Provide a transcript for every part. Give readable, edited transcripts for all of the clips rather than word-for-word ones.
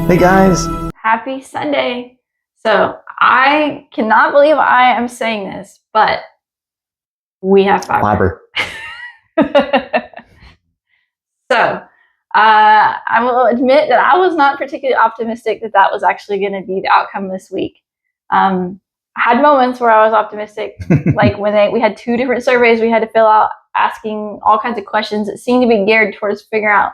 Hey guys! Happy Sunday. So I cannot believe I am saying this, but we have fiber. So I will admit that I was not particularly optimistic that that was actually going to be the outcome this week. I had moments where I was optimistic, like when we had 2 different surveys we had to fill out, asking all kinds of questions that seemed to be geared towards figuring out,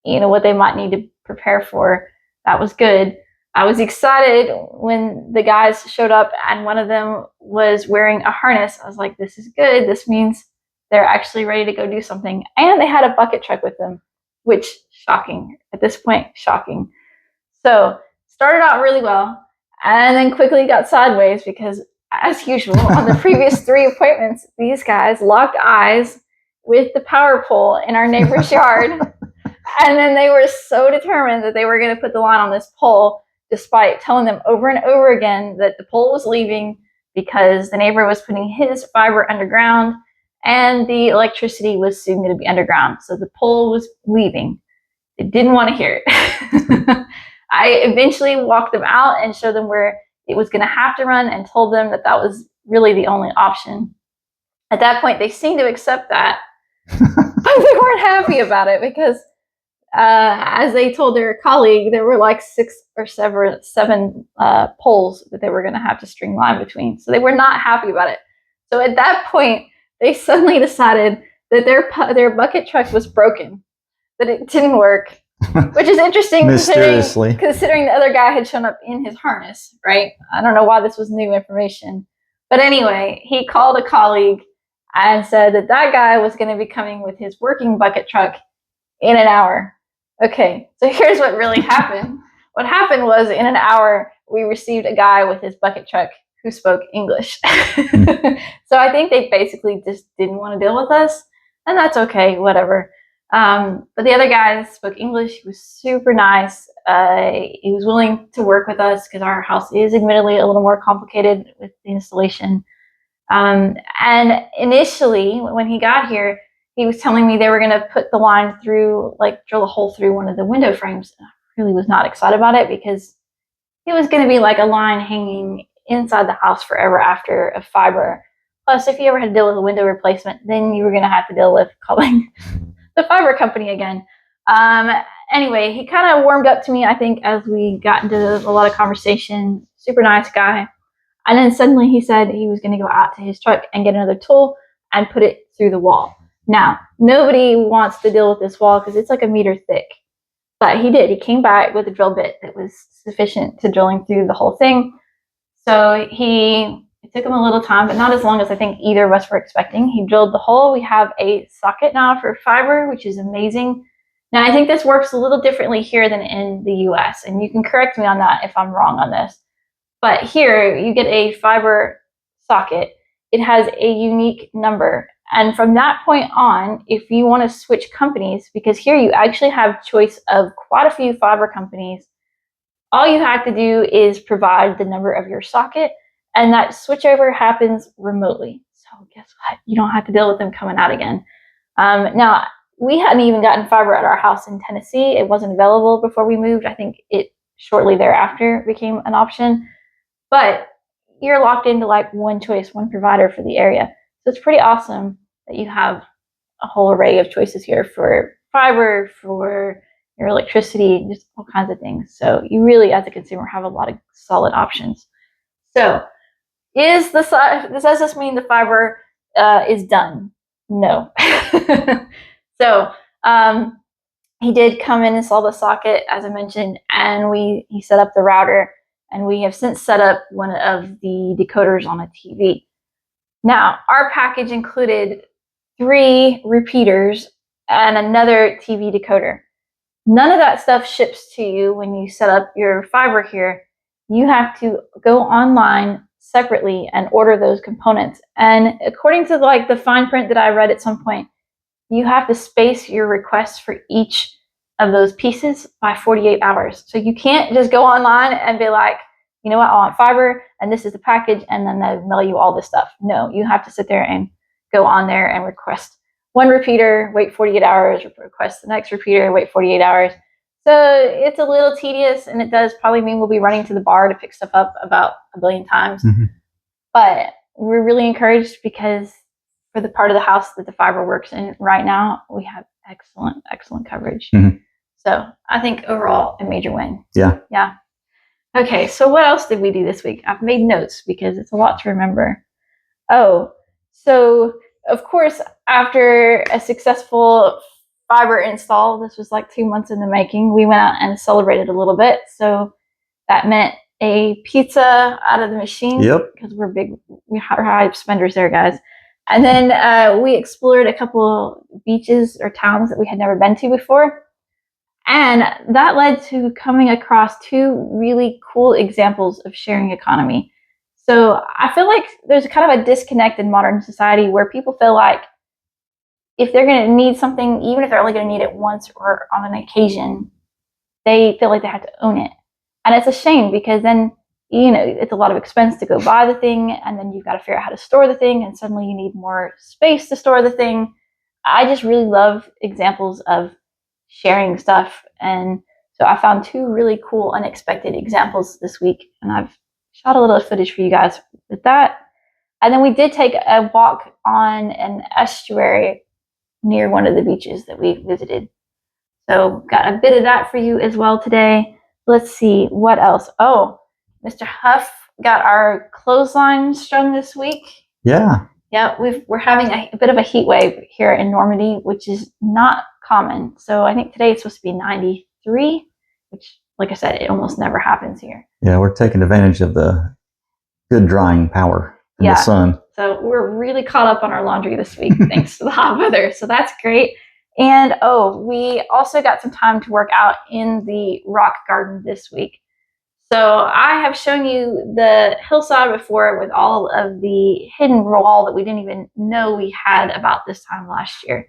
what they might need to prepare for. That was good. I was excited when the guys showed up and one of them was wearing a harness. I was like, this is good. This means they're actually ready to go do something. And they had a bucket truck with them, which shocking. At this point, shocking. So started out really well and then quickly got sideways because, as usual, on the previous 3 appointments, these guys locked eyes with the power pole in our neighbor's yard. And then they were so determined that they were going to put the line on this pole, despite telling them over and over again that the pole was leaving because the neighbor was putting his fiber underground and the electricity was soon going to be underground. So the pole was leaving. They didn't want to hear it. I eventually walked them out and showed them where it was going to have to run and told them that that was really the only option. At that point, they seemed to accept that, but they weren't happy about it because as they told their colleague, there were like 6 or 7 poles that they were going to have to string line between. So they were not happy about it. So at that point, they suddenly decided that their bucket truck was broken, that it didn't work, which is interesting considering the other guy had shown up in his harness, right? I don't know why this was new information. But anyway, he called a colleague and said that that guy was going to be coming with his working bucket truck in an hour. Okay, so here's what really happened. What happened was in an hour, we received a guy with his bucket truck who spoke English. So I think they basically just didn't want to deal with us, and that's okay, whatever. But the other guy spoke English. He was super nice. He was willing to work with us because our house is admittedly a little more complicated with the installation. And initially, when he got here, he was telling me they were going to put the line through, like drill a hole through one of the window frames. I really was not excited about it because it was going to be like a line hanging inside the house forever after of fiber. Plus, if you ever had to deal with a window replacement, then you were going to have to deal with calling the fiber company again. Anyway, he kind of warmed up to me, I think, as we got into a lot of conversation. Super nice guy. And then suddenly he said he was going to go out to his truck and get another tool and put it through the wall. Now, nobody wants to deal with this wall because it's like a meter thick. But he did. He came back with a drill bit that was sufficient to drilling through the whole thing. So it took him a little time, but not as long as I think either of us were expecting. He drilled the hole. We have a socket now for fiber, which is amazing. Now, I think this works a little differently here than in the US, and you can correct me on that if I'm wrong on this. But here, you get a fiber socket. It has a unique number. And from that point on, if you want to switch companies, because here you actually have choice of quite a few fiber companies, all you have to do is provide the number of your socket, and that switchover happens remotely. So guess what? You don't have to deal with them coming out again. Now, we hadn't even gotten fiber at our house in Tennessee. It wasn't available before we moved. I think it shortly thereafter became an option. But you're locked into like one choice, one provider for the area. So it's pretty awesome that you have a whole array of choices here for fiber, for your electricity, just all kinds of things. So you really, as a consumer, have a lot of solid options. So does this mean the fiber is done? No. So he did come in and install the socket, as I mentioned, and he set up the router, and we have since set up one of the decoders on a TV. Now, our package included 3 repeaters and another TV decoder. None of that stuff ships to you when you set up your fiber here. You have to go online separately and order those components. And according to like the fine print that I read at some point, you have to space your requests for each of those pieces by 48 hours. So you can't just go online and be like, you know what, I want fiber, and this is the package, and then they'll mail you all this stuff. No, you have to sit there and go on there and request one repeater, wait 48 hours, request the next repeater, wait 48 hours. So it's a little tedious, and it does probably mean we'll be running to the bar to pick stuff up about a billion times. But we're really encouraged because for the part of the house that the fiber works in right now, we have excellent coverage. So I think overall a major win. Yeah. Okay, so what else did we do this week? I've made notes because it's a lot to remember. Oh, so of course, after a successful fiber install, this was like 2 months in the making, we went out and celebrated a little bit. So that meant a pizza out of the machine. Because we're high spenders there, guys. And then we explored a couple beaches or towns that we had never been to before. And that led to coming across 2 really cool examples of sharing economy. So I feel like there's kind of a disconnect in modern society where people feel like if they're going to need something, even if they're only going to need it once or on an occasion, they feel like they have to own it. And it's a shame because then, it's a lot of expense to go buy the thing, and then you've got to figure out how to store the thing, and suddenly you need more space to store the thing. I just really love examples of sharing stuff. And so I found 2 really cool, unexpected examples this week, and I've shot a little footage for you guys with that. And then we did take a walk on an estuary near one of the beaches that we visited. So got a bit of that for you as well today. Let's see, what else? Oh, Mr. Huff got our clothesline strung this week. Yeah, we're having a bit of a heat wave here in Normandy, which is not common. So I think today it's supposed to be 93, which, like I said, it almost never happens here. Yeah, we're taking advantage of the good drying power from the sun. So we're really caught up on our laundry this week thanks to the hot weather. So that's great. And we also got some time to work out in the rock garden this week. So I have shown you the hillside before with all of the hidden wall that we didn't even know we had about this time last year.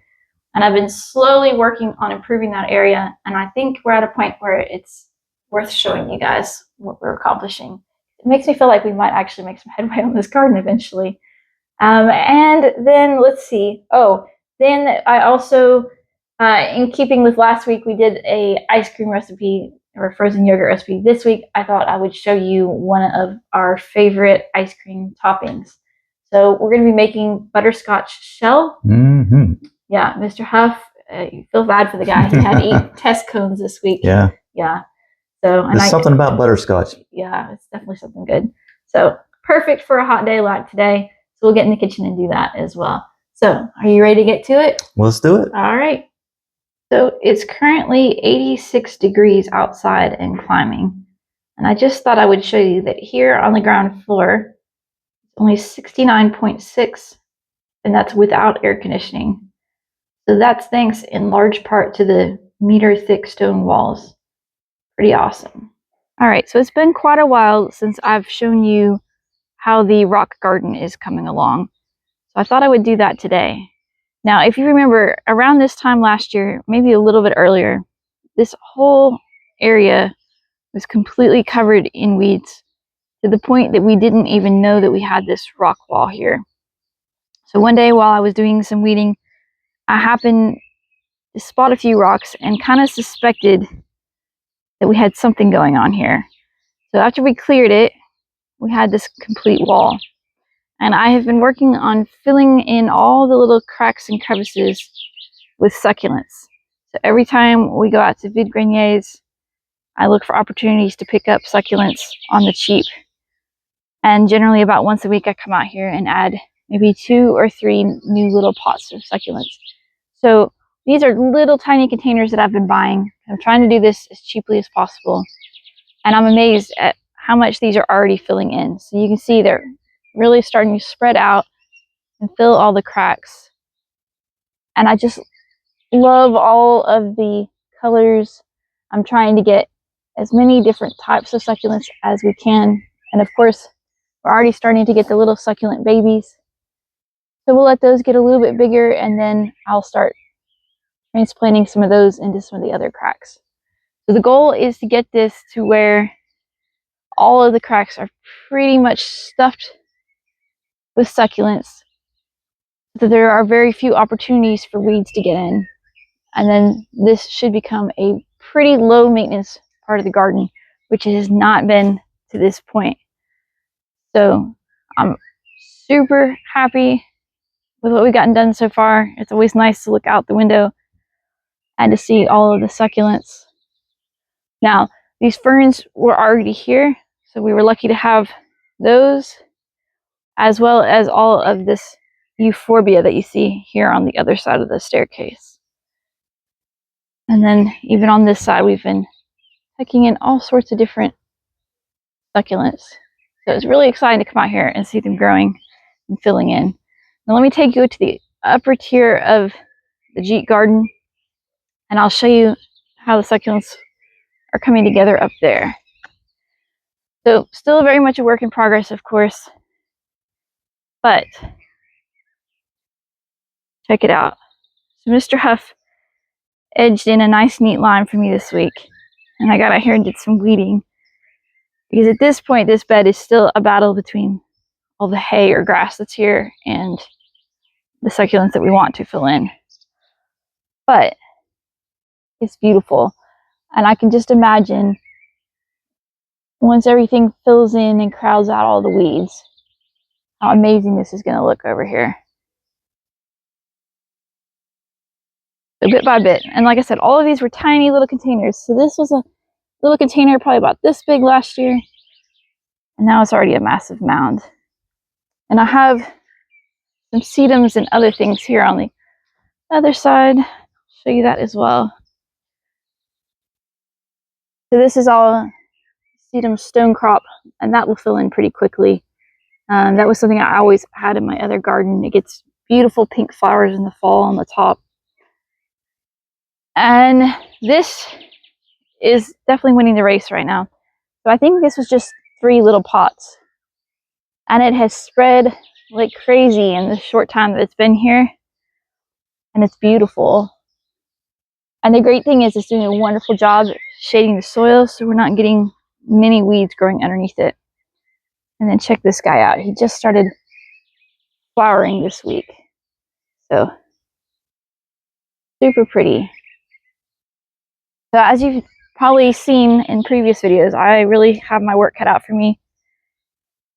And I've been slowly working on improving that area. And I think we're at a point where it's worth showing you guys what we're accomplishing. It makes me feel like we might actually make some headway on this garden eventually. And then let's see. Then I also, in keeping with last week, we did a ice cream recipe or frozen yogurt recipe. This week, I thought I would show you one of our favorite ice cream toppings. So we're going to be making butterscotch shell. Yeah, Mr. Huff, you feel bad for the guy. He had to eat test cones this week. Yeah. So there's something about butterscotch. Yeah, it's definitely something good. So perfect for a hot day like today. So we'll get in the kitchen and do that as well. So are you ready to get to it? Let's do it. All right. So it's currently 86 degrees outside and climbing. And I just thought I would show you that here on the ground floor, it's only 69.6, and that's without air conditioning. So that's thanks in large part to the meter-thick stone walls. Pretty awesome. All right, so it's been quite a while since I've shown you how the rock garden is coming along. So I thought I would do that today. Now, if you remember, around this time last year, maybe a little bit earlier, this whole area was completely covered in weeds to the point that we didn't even know that we had this rock wall here. So one day while I was doing some weeding, I happened to spot a few rocks and kind of suspected that we had something going on here. So after we cleared it, we had this complete wall. And I have been working on filling in all the little cracks and crevices with succulents. So every time we go out to vide greniers, I look for opportunities to pick up succulents on the cheap. And generally about once a week I come out here and add maybe 2 or 3 new little pots of succulents. So these are little tiny containers that I've been buying. I'm trying to do this as cheaply as possible. And I'm amazed at how much these are already filling in. So you can see they're really starting to spread out and fill all the cracks. And I just love all of the colors. I'm trying to get as many different types of succulents as we can. And of course, we're already starting to get the little succulent babies. So we'll let those get a little bit bigger, and then I'll start transplanting some of those into some of the other cracks. So the goal is to get this to where all of the cracks are pretty much stuffed with succulents, so that there are very few opportunities for weeds to get in. And then this should become a pretty low maintenance part of the garden, which it has not been to this point. So I'm super happy with what we've gotten done so far. It's always nice to look out the window and to see all of the succulents. Now, these ferns were already here, so we were lucky to have those, as well as all of this euphorbia that you see here on the other side of the staircase. And then even on this side, we've been tucking in all sorts of different succulents. So it's really exciting to come out here and see them growing and filling in. Now let me take you to the upper tier of the Jeet garden, and I'll show you how the succulents are coming together up there. So still very much a work in progress, of course, but check it out. So Mr. Huff edged in a nice neat line for me this week, and I got out here and did some weeding, because at this point this bed is still a battle between all the hay or grass that's here and the succulents that we want to fill in. But it's beautiful, and I can just imagine once everything fills in and crowds out all the weeds, how amazing this is going to look over here. So bit by bit, and like I said, all of these were tiny little containers. So this was a little container probably about this big last year, and now it's already a massive mound. And I have some sedums and other things here on the other side. I'll show you that as well. So this is all sedum stone crop, and that will fill in pretty quickly. That was something I always had in my other garden. It gets beautiful pink flowers in the fall on the top. And this is definitely winning the race right now. So I think this was just 3 little pots, and it has spread like crazy in the short time that it's been here, and it's beautiful. And the great thing is it's doing a wonderful job shading the soil, so we're not getting many weeds growing underneath it. And then check this guy out. He just started flowering this week. So super pretty. So as you've probably seen in previous videos, I really have my work cut out for me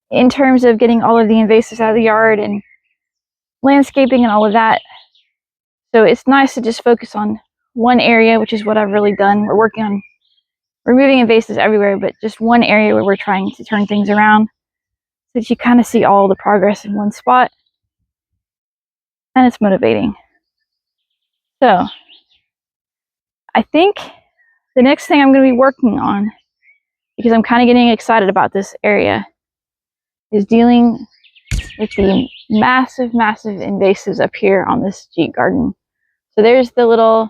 in terms of getting all of the invasives out of the yard and landscaping and all of that. So it's nice to just focus on one area, which is what I've really done. We're working on removing invasives everywhere, but just one area where we're trying to turn things around, so that you kind of see all the progress in one spot, and it's motivating. So I think the next thing I'm going to be working on, because I'm kind of getting excited about this area, is dealing with the massive invasives up here on this Jeet garden. So there's the little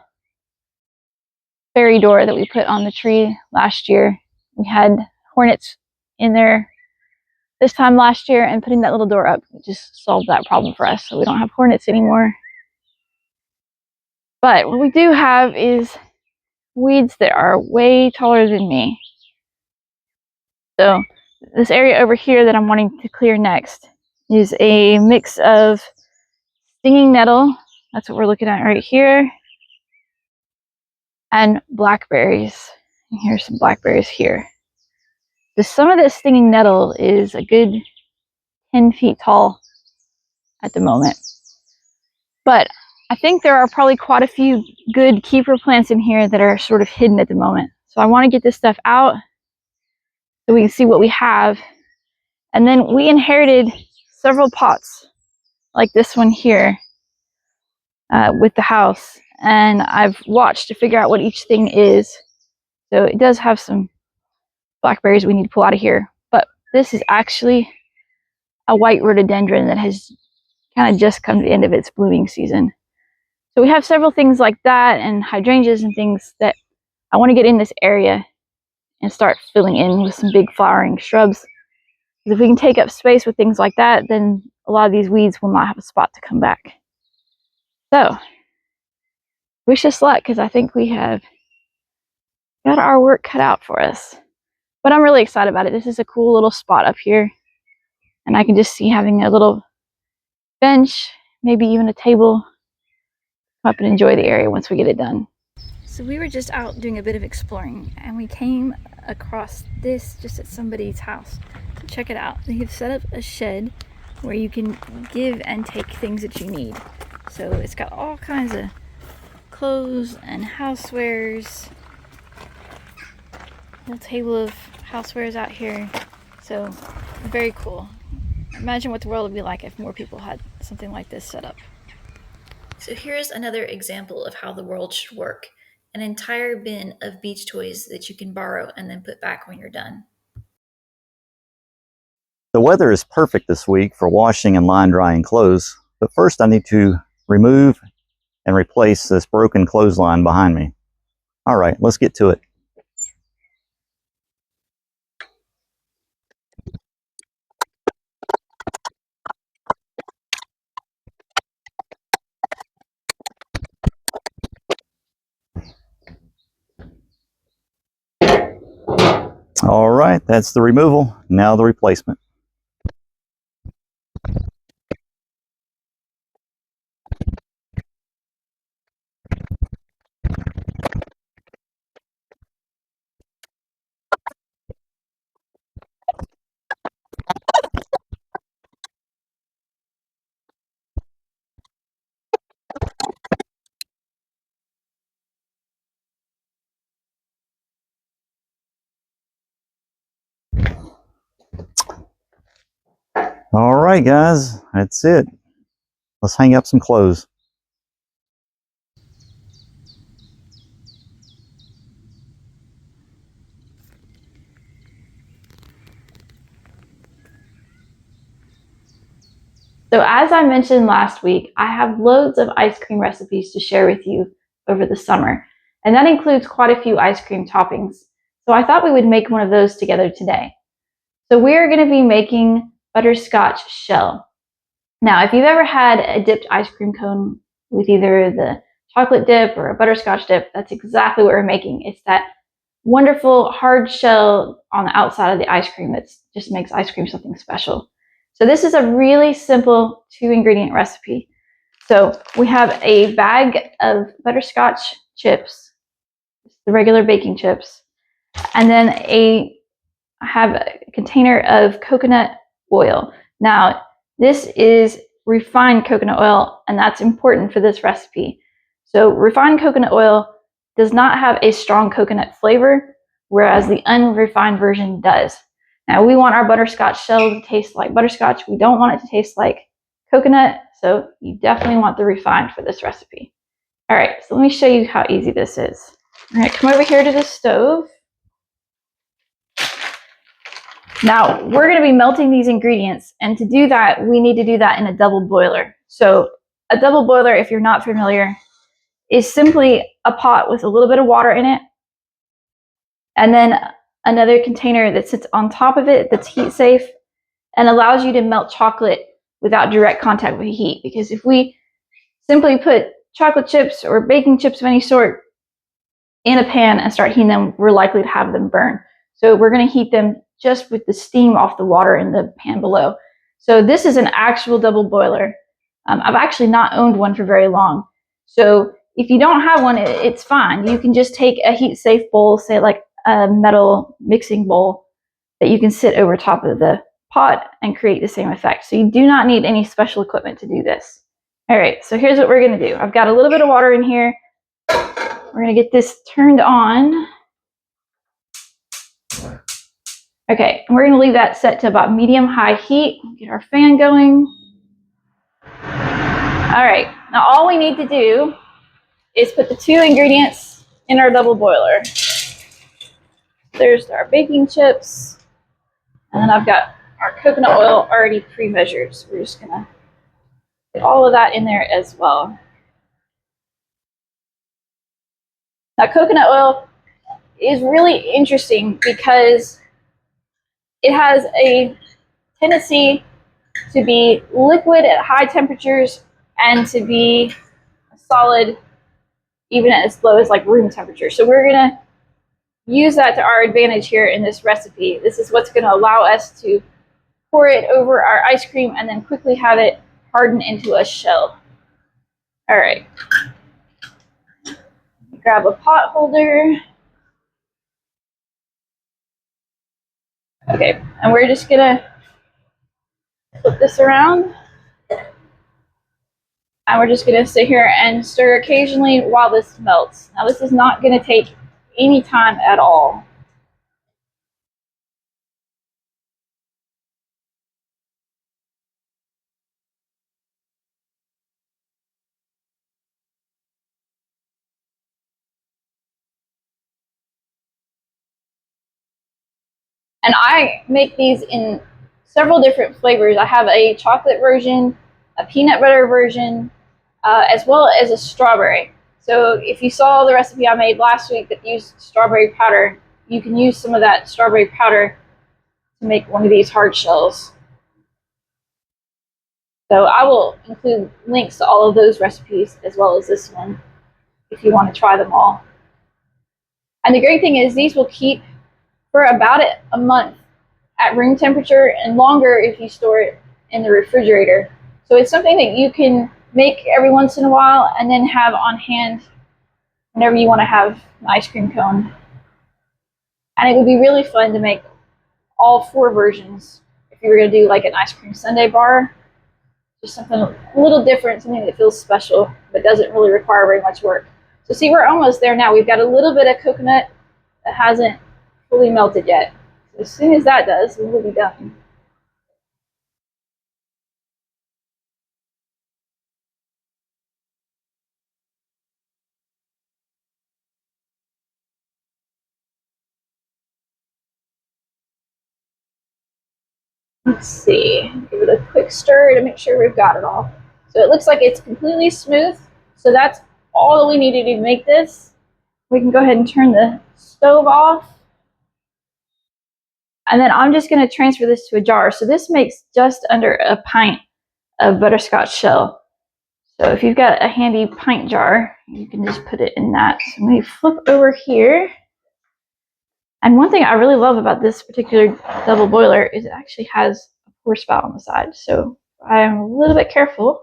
fairy door that we put on the tree last year. We had hornets in there this time last year, and putting that little door up just solved that problem for us, so we don't have hornets anymore. But what we do have is weeds that are way taller than me. So this area over here that I'm wanting to clear next is a mix of stinging nettle, that's what we're looking at right here, and blackberries. And here's some blackberries here. Some of this stinging nettle is a good 10 feet tall at the moment. But I think there are probably quite a few good keeper plants in here that are sort of hidden at the moment. So I want to get this stuff out so we can see what we have. And then we inherited several pots like this one here with the house. And I've watched to figure out what each thing is. So it does have some blackberries we need to pull out of here. But this is actually a white rhododendron that has kind of just come to the end of its blooming season. So we have several things like that, and hydrangeas and things that I want to get in this area and start filling in with some big flowering shrubs. Because if we can take up space with things like that, then a lot of these weeds will not have a spot to come back. So wish us luck, because I think we have got our work cut out for us. But I'm really excited about it. This is a cool little spot up here, and I can just see having a little bench, maybe even a table, come up and enjoy the area once we get it done. So we were just out doing a bit of exploring, and we came across this just at somebody's house. So check it out. They have set up a shed where you can give and take things that you need. So it's got all kinds of clothes and housewares. Whole table of housewares out here. So very cool. Imagine what the world would be like if more people had something like this set up. So here's another example of how the world should work. An entire bin of beach toys that you can borrow and then put back when you're done. The weather is perfect this week for washing and line drying clothes, but first I need to remove and replace this broken clothesline behind me. All right, let's get to it. All right, that's the removal. Now the replacement. All right, guys, that's it. Let's hang up some clothes. So as I mentioned last week, I have loads of ice cream recipes to share with you over the summer, and that includes quite a few ice cream toppings. So I thought we would make one of those together today. So we're going to be making butterscotch shell. Now, if you've ever had a dipped ice cream cone with either the chocolate dip or a butterscotch dip, that's exactly what we're making. It's that wonderful hard shell on the outside of the ice cream that just makes ice cream something special. So this is a really simple 2-ingredient recipe. So we have a bag of butterscotch chips, the regular baking chips, and then I have a container of coconut oil. Now, this is refined coconut oil, and that's important for this recipe. So refined coconut oil does not have a strong coconut flavor, whereas the unrefined version does. Now, we want our butterscotch shell to taste like butterscotch. We don't want it to taste like coconut, so you definitely want the refined for this recipe. All right, so let me show you how easy this is. All right, come over here to the stove. Now, we're going to be melting these ingredients, and to do that, we need to do that in a double boiler. So a double boiler, if you're not familiar, is simply a pot with a little bit of water in it, and then another container that sits on top of it that's heat safe and allows you to melt chocolate without direct contact with heat. Because if we simply put chocolate chips or baking chips of any sort in a pan and start heating them, we're likely to have them burn. So we're going to heat them just with the steam off the water in the pan below. So this is an actual double boiler. I've actually not owned one for very long. So if you don't have one, it's fine. You can just take a heat safe bowl, say like a metal mixing bowl that you can sit over top of the pot and create the same effect. So you do not need any special equipment to do this. All right, so here's what we're going to do. I've got a little bit of water in here. We're going to get this turned on. Okay, and we're going to leave that set to about medium-high heat. Get our fan going. All right, now all we need to do is put the 2 ingredients in our double boiler. There's our baking chips, and then I've got our coconut oil already pre-measured. So we're just going to get all of that in there as well. Now, coconut oil is really interesting because it has a tendency to be liquid at high temperatures and to be solid even as low as like room temperature. So we're going to use that to our advantage here in this recipe. This is what's going to allow us to pour it over our ice cream and then quickly have it harden into a shell. All right. grab a pot holder. Okay, and we're just gonna flip this around. And we're just gonna sit here and stir occasionally while this melts. Now this is not gonna take any time at all. And I make these in several different flavors. I have a chocolate version, a peanut butter version, as well as a strawberry. So if you saw the recipe I made last week that used strawberry powder, you can use some of that strawberry powder to make one of these hard shells. So I will include links to all of those recipes as well as this one if you want to try them all. And the great thing is these will keep for about a month at room temperature and longer if you store it in the refrigerator. So it's something that you can make every once in a while and then have on hand whenever you want to have an ice cream cone. And it would be really fun to make all 4 versions if you were going to do like an ice cream sundae bar. Just something a little different, something that feels special but doesn't really require very much work. So see, we're almost there now. We've got a little bit of coconut that hasn't fully melted yet. So as soon as that does, we'll be done. Let's see, give it a quick stir to make sure we've got it all. So it looks like it's completely smooth. So that's all that we need to do to make this. We can go ahead and turn the stove off. And then I'm just going to transfer this to a jar. So this makes just under a pint of butterscotch shell. So if you've got a handy pint jar, you can just put it in that. So let me flip over here. And one thing I really love about this particular double boiler is it actually has a pour spout on the side. So I am a little bit careful.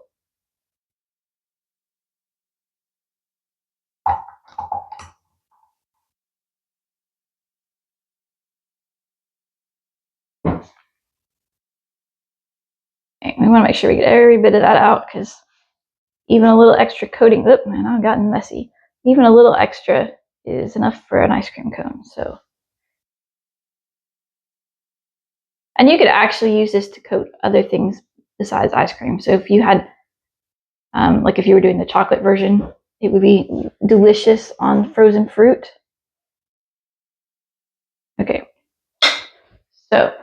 Okay, we want to make sure we get every bit of that out because even a little extra coating, oh man, I've gotten messy. Even a little extra is enough for an ice cream cone. So, and you could actually use this to coat other things besides ice cream. So if you had, like if you were doing the chocolate version, it would be delicious on frozen fruit. Okay, so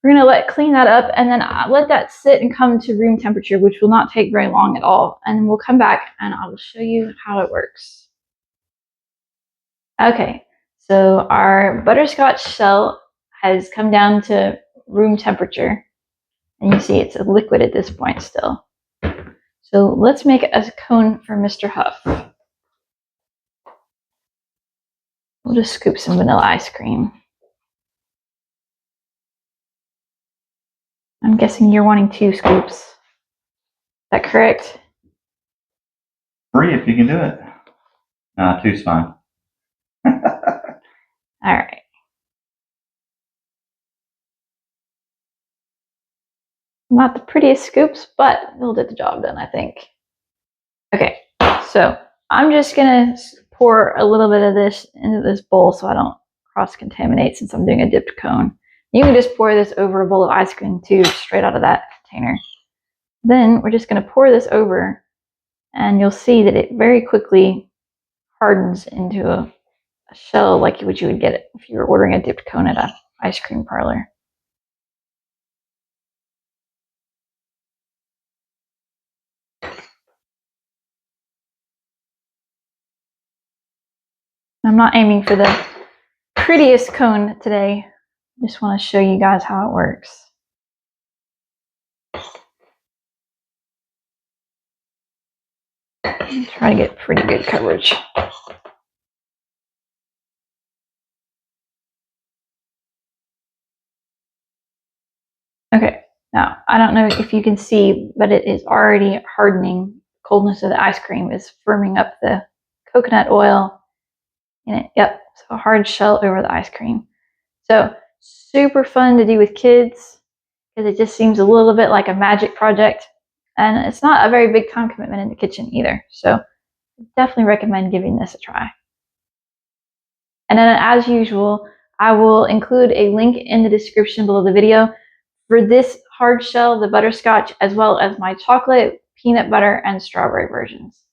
we're gonna clean that up and then let that sit and come to room temperature, which will not take very long at all. And then we'll come back and I will show you how it works. Okay, so our butterscotch shell has come down to room temperature. And you see it's a liquid at this point still. So let's make a cone for Mr. Huff. We'll just scoop some vanilla ice cream. I'm guessing you're wanting 2 scoops. Is that correct? 3 if you can do it. 2's fine. All right. Not the prettiest scoops, but they'll get the job done, I think. Okay, so I'm just gonna pour a little bit of this into this bowl so I don't cross-contaminate since I'm doing a dipped cone. You can just pour this over a bowl of ice cream too, straight out of that container. Then we're just gonna pour this over and you'll see that it very quickly hardens into a shell like what you would get if you were ordering a dipped cone at an ice cream parlor. I'm not aiming for the prettiest cone today. I just want to show you guys how it works. Try to get pretty good coverage. Okay, now I don't know if you can see, but it is already hardening coldness of the ice cream is firming up the coconut oil in it. Yep, so a hard shell over the ice cream. So super fun to do with kids because it just seems a little bit like a magic project. And it's not a very big time commitment in the kitchen either. So definitely recommend giving this a try. And then as usual, I will include a link in the description below the video for this hard shell, the butterscotch, as well as my chocolate, peanut butter, and strawberry versions.